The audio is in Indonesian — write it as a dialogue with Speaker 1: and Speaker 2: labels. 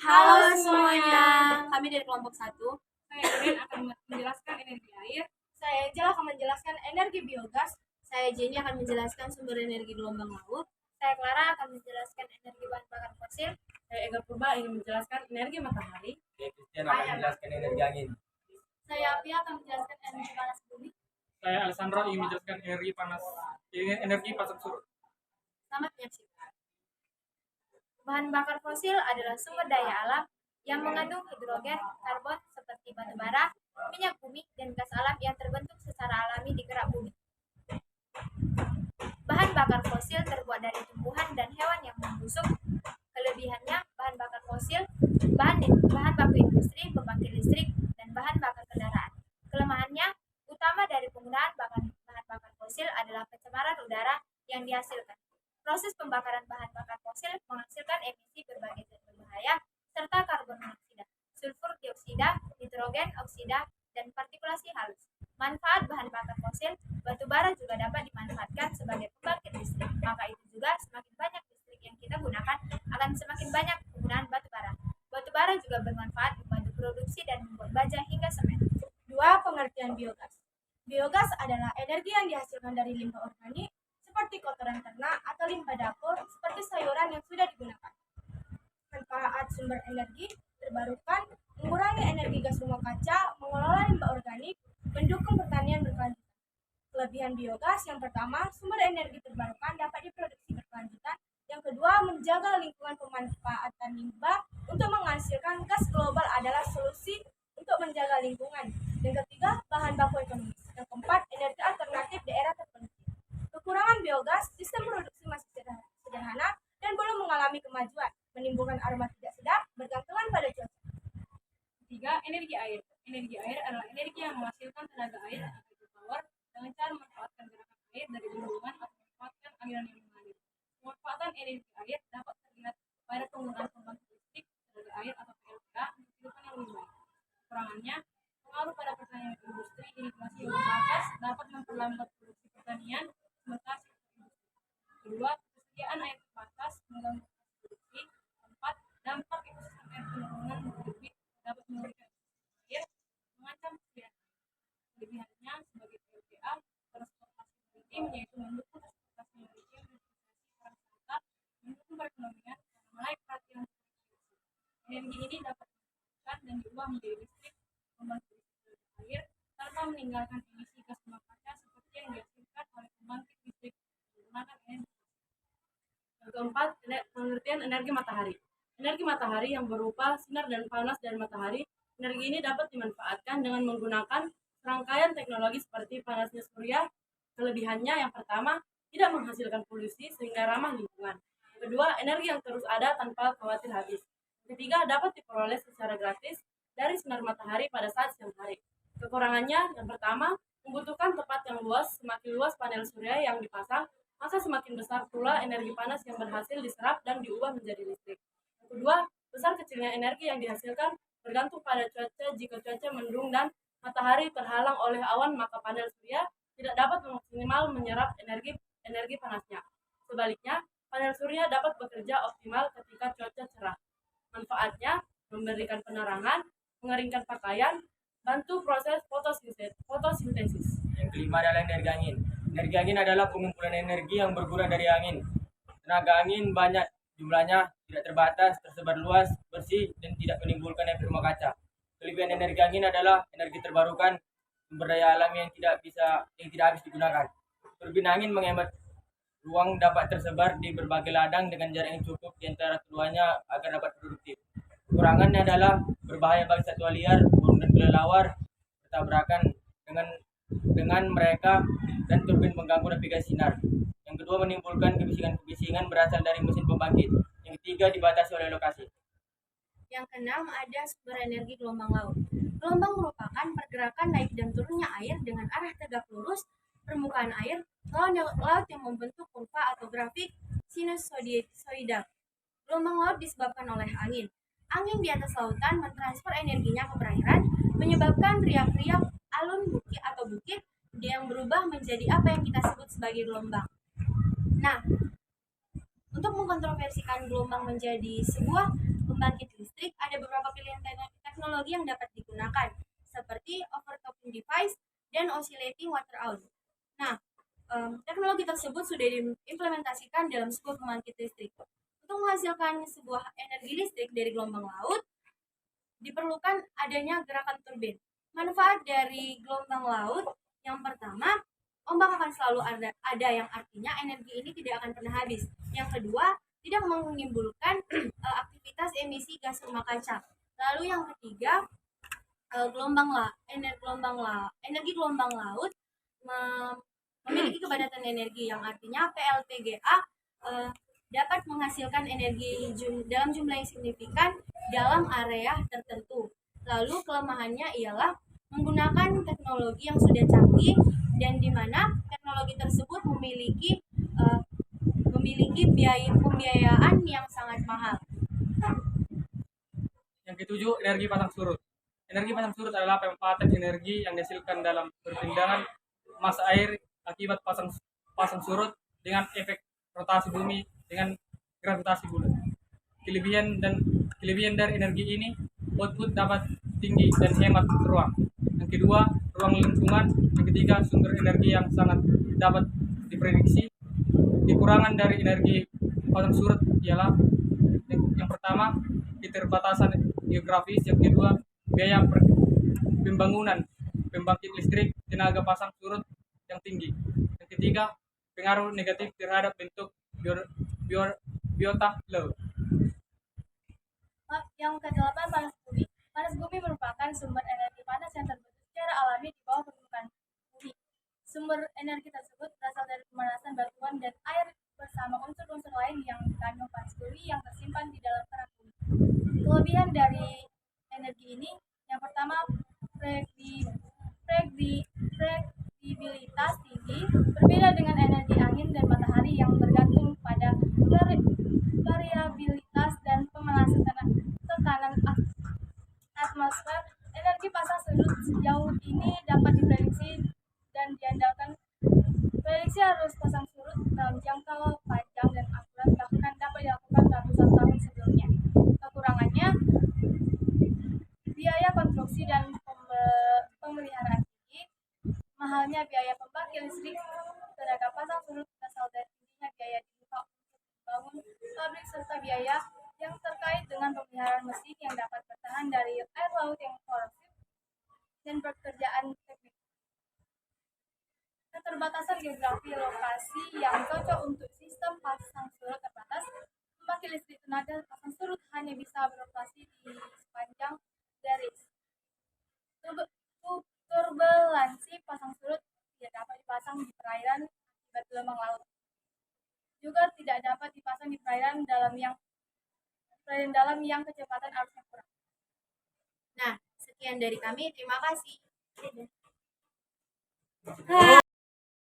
Speaker 1: Halo semuanya, kami dari kelompok 1.
Speaker 2: Saya Iren akan menjelaskan energi air.
Speaker 1: Saya Angela akan menjelaskan energi biogas. Saya Jenny akan menjelaskan sumber energi gelombang laut. Saya Clara akan menjelaskan energi bahan bakar fosil.
Speaker 2: Saya Ega Purba ingin menjelaskan energi matahari.
Speaker 3: Saya Christian akan menjelaskan energi angin.
Speaker 1: Saya Apia akan menjelaskan energi panas bumi.
Speaker 4: Saya Alessandro ingin menjelaskan energi pasang surut.
Speaker 1: Selamat menyaksikan. Bahan bakar fosil adalah sumber daya alam yang mengandung hidrogen, karbon seperti batu bara, minyak bumi, dan gas alam yang terbentuk secara alami di kerak bumi. Bahan bakar fosil terbuat dari tumbuhan dan hewan yang membusuk. Kelebihannya, bahan bakar fosil, bahan baku industri, pembangkit listrik, dan bahan bakar kendaraan. Kelemahannya, utama dari penggunaan bahan bakar fosil adalah pencemaran udara yang dihasilkan. Proses pembakaran bahan bakar fosil menghasilkan emisi berbagai zat berbahaya serta karbon monoksida, sulfur dioksida, nitrogen oksida, dan partikulasi halus. Manfaat bahan bakar fosil, batu bara juga dapat dimanfaatkan sebagai pembangkit listrik. Maka itu juga semakin banyak listrik yang kita gunakan akan semakin banyak penggunaan batu bara. Batu bara juga bermanfaat membantu produksi dan membuat baja hingga semen.
Speaker 5: 2. Pengertian biogas. Biogas adalah energi yang dihasilkan dari limbah organik seperti kotoran ternak atau limbah dapur seperti sayuran yang sudah digunakan. Manfaat sumber energi terbarukan, mengurangi energi gas rumah kaca, mengelola limbah organik, mendukung pertanian berkelanjutan. Kelebihan biogas yang pertama, sumber energi terbarukan dapat diproduksi berkelanjutan. Yang kedua, menjaga lingkungan. Pemanfaatan limbah untuk menghasilkan gas global adalah solusi untuk menjaga lingkungan. Yang ketiga, bahan baku ekonomis. Yang keempat, energi alternatif daerah terpenuhi. Kekurangan biogas, sistem produksi masih sederhana dan belum mengalami kemajuan, menimbulkan aroma tidak sedap, bergantungan pada cuaca.
Speaker 2: 3. Energi air. Energi air adalah energi yang menghasilkan tenaga air atau hydropower dengan cara memanfaatkan gerakan air dari bendungan atau memanfaatkan aliran yang mengalir. Pemanfaatan energi air dapat terlihat pada penggunaan pembangkit listrik, tenaga air atau PLTA untuk kehidupan yang lebih baik. Kekurangannya, pengaruh pada pertanian industri irigasi yang terbatas dapat memperlambat produksi pertanian sementara sektor industri. Kedua, ketersediaan air terbatas mengganggu produksi. 4. Dampak ekosistem air penurunan debit dapat merugikan air, mengancam kesehatan. Kelebihannya sebagai PLTA, transportasi maritim yaitu mendukung transportasi maritim, investasi pariwisata, mendukung perekonomian, dan menarik perhatian produksi. Energi ini dapat dimanfaatkan dan diubah menjadi listrik, pembangkit listrik air, tanpa meninggalkan emisi gas rumah kaca seperti yang dihasilkan oleh pembangkit listrik menggunakan energi. Yang keempat, pengertian energi matahari. Energi matahari yang berupa sinar dan panas dari matahari. Energi ini dapat dimanfaatkan dengan menggunakan serangkaian teknologi seperti panasnya surya. Kelebihannya yang pertama, tidak menghasilkan polusi sehingga ramah lingkungan. Yang kedua, energi yang terus ada tanpa khawatir habis. Yang ketiga, dapat diperoleh secara gratis dari sinar matahari pada saat siang hari. Kekurangannya yang pertama, membutuhkan tempat yang luas. Semakin luas panel surya yang dipasang, maka semakin besar pula energi panas yang berhasil diserap dan diubah menjadi listrik. Yang kedua, besar kecilnya energi yang dihasilkan bergantung pada cuaca. Jika cuaca mendung dan matahari terhalang oleh awan, maka panel surya tidak dapat maksimal menyerap energi panasnya. Sebaliknya, panel surya dapat bekerja optimal ketika cuaca cerah. Manfaatnya, memberikan penerangan, mengeringkan pakaian, bantu proses fotosintesis.
Speaker 3: Yang kelima adalah energi angin. Energi angin adalah pengumpulan energi yang berguna dari angin. Tenaga angin banyak jumlahnya, tidak terbatas, tersebar luas, bersih, dan tidak menimbulkan efek rumah kaca. Kelebihan energi angin adalah energi terbarukan, sumber daya alam yang tidak habis digunakan. Turbin angin menghemat ruang, dapat tersebar di berbagai ladang dengan jarak yang cukup di antara keduanya agar dapat produktif. Kekurangannya adalah berbahaya bagi satwa liar, burung dan kelelawar bertabrakan dengan mereka, dan turbin mengganggu navigasi sinar. Yang kedua, menimbulkan kebisingan berasal dari mesin pembangkit. Yang ketiga, dibatasi oleh lokasi.
Speaker 1: Yang keenam, ada sumber energi gelombang laut. Gelombang merupakan pergerakan naik dan turunnya air dengan arah tegak lurus permukaan air laut yang membentuk kurva atau grafik sinusoidal. Gelombang laut disebabkan oleh angin. Angin di atas lautan mentransfer energinya ke perairan, menyebabkan riak-riak alun bukit atau bukit yang berubah menjadi apa yang kita sebut sebagai gelombang. Nah, untuk mengkontroversikan gelombang menjadi sebuah pembangkit listrik,
Speaker 5: teknologi yang dapat digunakan, seperti overtopping device dan oscillating water outlet. Nah, teknologi tersebut sudah diimplementasikan dalam sebuah pembangkit listrik. Untuk menghasilkan sebuah energi listrik dari gelombang laut, diperlukan adanya gerakan turbin. Manfaat dari gelombang laut, yang pertama, ombak akan selalu ada yang artinya energi ini tidak akan pernah habis. Yang kedua, tidak menimbulkan aktivitas emisi gas rumah kaca. Lalu yang ketiga, energi gelombang laut memiliki kepadatan energi yang artinya PLTGA dapat menghasilkan energi dalam jumlah yang signifikan dalam area tertentu. Lalu kelemahannya ialah menggunakan teknologi yang sudah canggih dan di mana teknologi tersebut memiliki biaya pembiayaan yang sangat mahal.
Speaker 4: Yang ketujuh, energi pasang surut. Energi pasang surut adalah pemanfaatan energi yang dihasilkan dalam perpindahan massa air akibat pasang surut dengan efek rotasi bumi dengan gravitasi bulan. Kelebihan dari energi ini, output dapat tinggi dan hemat ruang. Yang kedua, ruang lingkungan. Yang ketiga, sumber energi yang sangat dapat diprediksi. Kekurangan dari energi pasang surut ialah yang pertama, keterbatasan geografis. Yang kedua, biaya pembangunan pembangkit listrik tenaga pasang surut yang tinggi. Yang ketiga, pengaruh negatif terhadap bentuk biota laut.
Speaker 1: Yang kedelapan, panas bumi. Panas bumi merupakan sumber energi panas yang terbentuk secara alami di bawah permukaan bumi. Sumber energi tersebut berasal dari pemanasan batuan dan air bersama unsur-unsur lain yang dikandung panas bumi yang tersimpan di dalam kerak bumi. Kelebihan dari energi ini, yang pertama, prediktibilitas tinggi, berbeda dengan energi angin dan matahari yang bergantung pada variabilitas dan pemanasan tekanan atmosfer. Energi pasang surut sejauh ini dapat diprediksi dan diandalkan. Prediksi arus pasang surut dalam jangka panjang dan akurat bahkan dapat dilakukan ratusan tahun sebelumnya. Kekurangannya, biaya konstruksi dan pemeliharaan tinggi, mahalnya biaya pembangkit listrik tenaga pasang surut berasal dari tingginya biaya dibuka untuk membangun pabrik serta biaya yang terkait dengan pemeliharaan mesin yang dapat bertahan dari air laut yang korosif dan pekerjaan teknik. Keterbatasan geografi lokasi yang cocok untuk sistem pasang surut terbatas. Pembangkit listrik tenaga pasang surut hanya bisa beroperasi di sepanjang garis. Turbulensi pasang surut tidak dapat dipasang di perairan akibat gelombang laut. Juga tidak dapat dipasang di perairan dalam yang kecepatan arusnya kurang. Nah, sekian dari kami. Terima kasih.